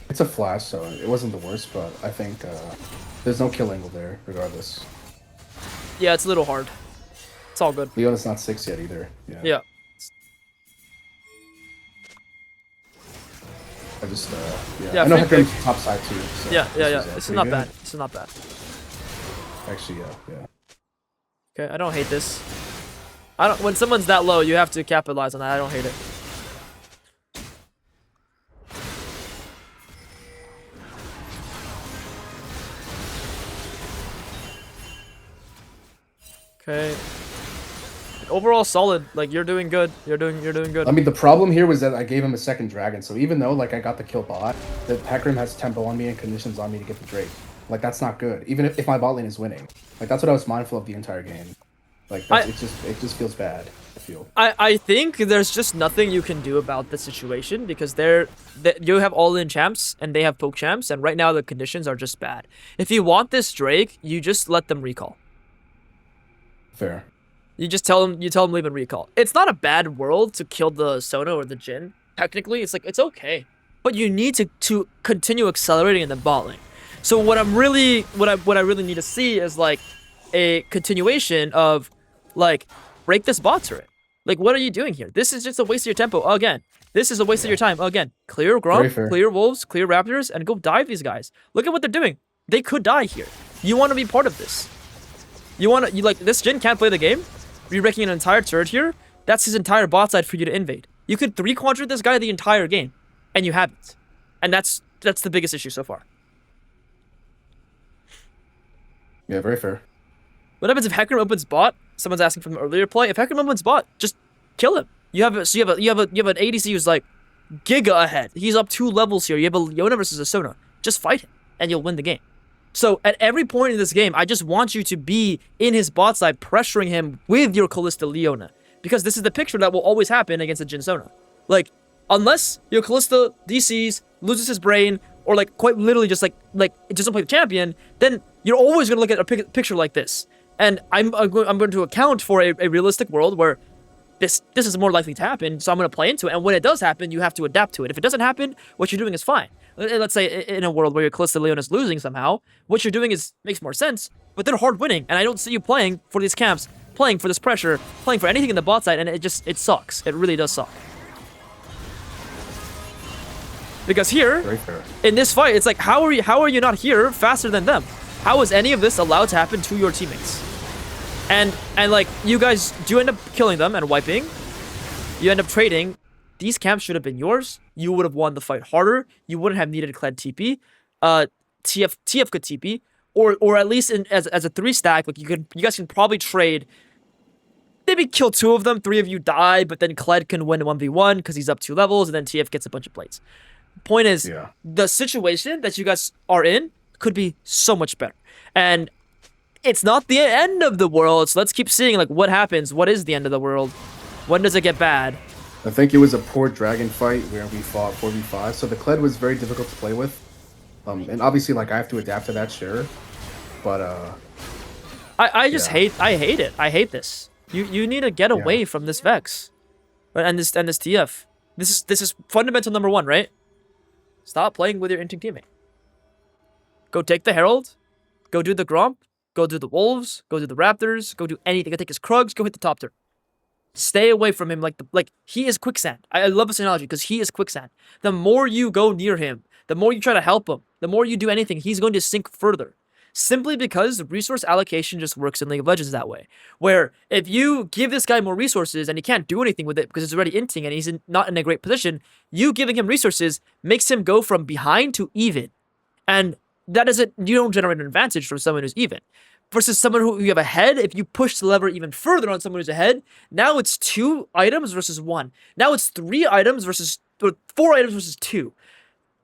It's a flash, so it wasn't the worst, but I think there's no kill angle there, regardless. Yeah, it's a little hard. It's all good. Leona's not 6 yet either. Yeah. Yeah. I just, yeah. Yeah, I know Fig Pick. Hecarim's top side too, so Yeah, yeah, this yeah. was This is pretty not good. bad. This is not bad. Actually, yeah, yeah. Okay, I don't hate this. I don't. When someone's that low, you have to capitalize on that. I don't hate it. Okay. Overall solid. Like you're doing good. You're doing good. I mean, the problem here was that I gave him a second dragon, so even though like I got the kill bot, the Hecarim has tempo on me and conditions on me to get the Drake. Like that's not good. Even if my bot lane is winning, like that's what I was mindful of the entire game. Like that's, it just feels bad. I feel. I think there's just nothing you can do about the situation because you have all-in champs and they have poke champs, and right now the conditions are just bad. If you want this Drake, you just let them recall. Fair. You just tell them leave and recall. It's not a bad world to kill the Sona or the Jhin. Technically, it's like it's okay, but you need to continue accelerating in the bot lane. So what I really need to see is like a continuation of like break this bot turret. Like what are you doing here? This is just a waste of your tempo again. This is a waste of your time again. Clear Grump, clear Wolves, clear Raptors, and go dive these guys. Look at what they're doing. They could die here. You want to be part of this. You like this Jhin can't play the game. You're breaking an entire turret here. That's his entire bot side for you to invade. You could 3-quadrant this guy the entire game, and you haven't. And that's the biggest issue so far. Yeah, very fair. What happens if Hecarim opens bot? Someone's asking from the earlier play. If Hecarim opens bot, just kill him. You have an ADC who's like giga ahead. He's up 2 levels here. You have a Leona versus a Sona. Just fight him, and you'll win the game. So at every point in this game, I just want you to be in his bot side, pressuring him with your Kalista Leona. Because this is the picture that will always happen against a Jhin Sona. Like, unless your Kalista DCs, loses his brain, or like quite literally just like it doesn't play the champion, then you're always going to look at a picture like this. And I'm going to account for a realistic world where this is more likely to happen, so I'm going to play into it. And when it does happen, you have to adapt to it. If it doesn't happen, what you're doing is fine. Let's say in a world where your Kalista Leon is losing somehow, what you're doing makes more sense, but they're hard winning, and I don't see you playing for these camps, playing for this pressure, playing for anything in the bot side, and it sucks. It really does suck. Because here, in this fight, it's like, how are you not here faster than them? How is any of this allowed to happen to your teammates? And like, you guys do end up killing them and wiping. You end up trading. These camps should have been yours. You would have won the fight harder. You wouldn't have needed Kled TP. TF could TP. Or at least as a 3-stack, like you guys can probably trade. Maybe kill 2 of them, 3 of you die, but then Kled can win 1v1 because he's up 2 levels, and then TF gets a bunch of plates. Point is, the situation that you guys are in could be so much better. And it's not the end of the world, so let's keep seeing like what happens. What is the end of the world? When does it get bad? I think it was a poor dragon fight where we fought 4v5, so the Kled was very difficult to play with. And obviously, like, I have to adapt to that, sure. But, I hate it. I hate this. You need to get away from this Vex. And this TF. This is fundamental number 1, right? Stop playing with your Inting teammate. Go take the Herald. Go do the Gromp. Go do the Wolves. Go do the Raptors. Go do anything. Go take his Krugs. Go hit the top turn. Stay away from him like he is quicksand. I love this analogy because he is quicksand. The more you go near him, the more you try to help him, the more you do anything, he's going to sink further. Simply because resource allocation just works in League of Legends that way. Where if you give this guy more resources and he can't do anything with it because it's already inting and he's not in a great position, you giving him resources makes him go from behind to even. And you don't generate an advantage from someone who's even. Versus someone who you have ahead, if you push the lever even further on someone who's ahead, now it's 2 items versus 1. Now it's 3 items versus, or 4 items versus 2.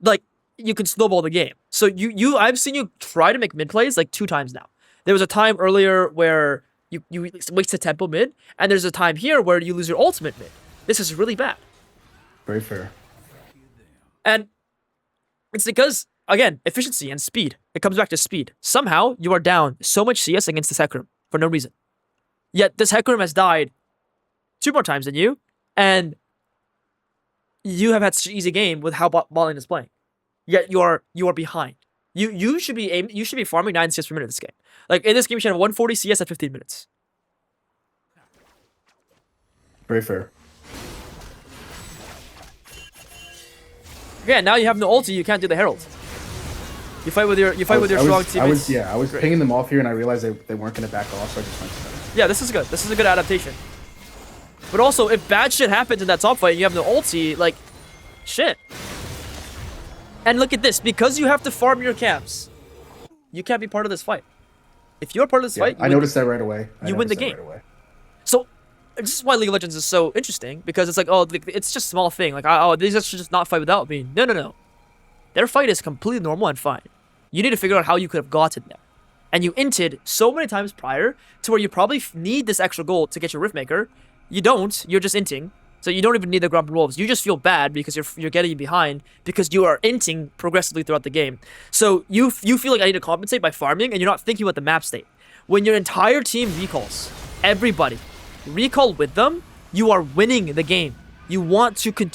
Like, you can snowball the game. So I've seen you try to make mid plays like 2 times now. There was a time earlier where you wasted tempo mid, and there's a time here where you lose your ultimate mid. This is really bad. Very fair. And it's because, again, efficiency and speed. It comes back to speed. Somehow, you are down so much CS against this Hecarim for no reason. Yet, this Hecarim has died 2 more times than you, and you have had such an easy game with how bot lane is playing. yet you are behind. You should be farming 9 CS per minute in this game. Like in this game, you should have 140 CS at 15 minutes. Very fair. Yeah, now you have no ulti, you can't do the Herald. You fight with your strong teammates. I was pinging them off here, and I realized they weren't gonna back off, so I just went to them. Yeah, this is good. This is a good adaptation. But also, if bad shit happens in that top fight and you have no ulti, like, shit. And look at this. Because you have to farm your camps, you can't be part of this fight. If you're part of this fight, I noticed that right away. You win the game. So, this is why League of Legends is so interesting. Because it's like, oh, it's just a small thing. Like, oh, these guys should just not fight without me. No, no, no. Their fight is completely normal and fine. You need to figure out how you could have gotten there. And you inted so many times prior to where you probably need this extra gold to get your Riftmaker. You don't. You're just inting. So you don't even need the Grumpy Wolves. You just feel bad because you're getting behind because you are inting progressively throughout the game. So you feel like I need to compensate by farming, and you're not thinking about the map state. When your entire team recalls, everybody, recall with them, you are winning the game. You want to continue.